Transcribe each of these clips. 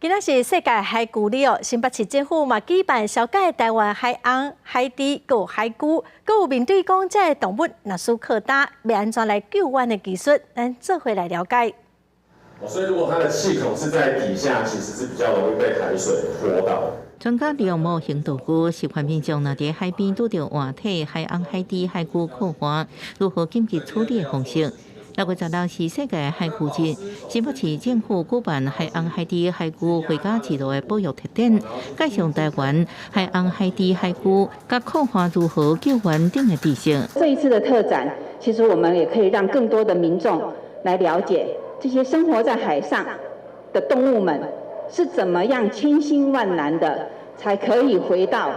今仔是世界海龟日哦，新北市政府嘛举办小解台湾海洋、海底、有海龟，阁有面对讲这动物若需靠打，要安怎来救援的技术，咱做伙来了解。所以如果它的气孔是在底下，其实是比较容易被海水泼到。专家利用模型道具，示范民众若伫海边拄到活体、海洋、海底、海龟靠环，如何紧急处理的方式。6月10日是世界海龟日，新北市政府举办海洋、海底、海龟回家记录的保育特展，介绍台湾海洋、海底、海龟甲靠环如何救援等的知识。这一次的特展，其实我们也可以让更多的民众来了解这些生活在海上的动物们是怎么样千辛万难的才可以回到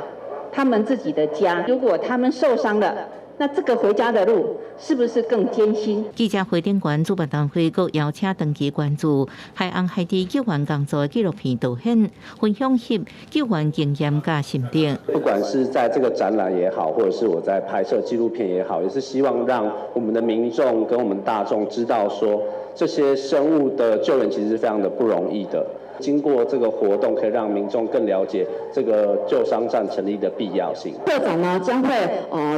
他们自己的家。如果他们受伤了，那这个回家的路是不是更艰辛？记者会顶馆主办单位阁邀请长期关注海洋、海底救援工作的纪录片导演，分享其救援经验甲心得。不管是在这个展览也好，或者是我在拍摄纪录片也好，也是希望让我们的民众跟我们大众知道说，这些生物的救援其实是非常的不容易的。经过这个活动，可以让民众更了解这个救伤站成立的必要性。特展呢将会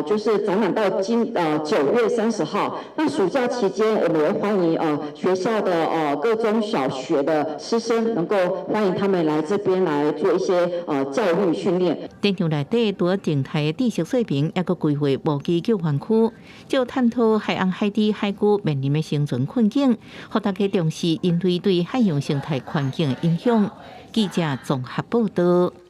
就是展览到9月30号。那暑假期间，我们也欢迎学校的各中小学的师生能够欢迎他们来这边来做一些教育训练。展场内底除了静态的知识说明，也阁规划无机救援区，就探讨海洋、海底、海龟面临的生存困境，让大家重视人类对海洋生态环境的影响。记者综合报道。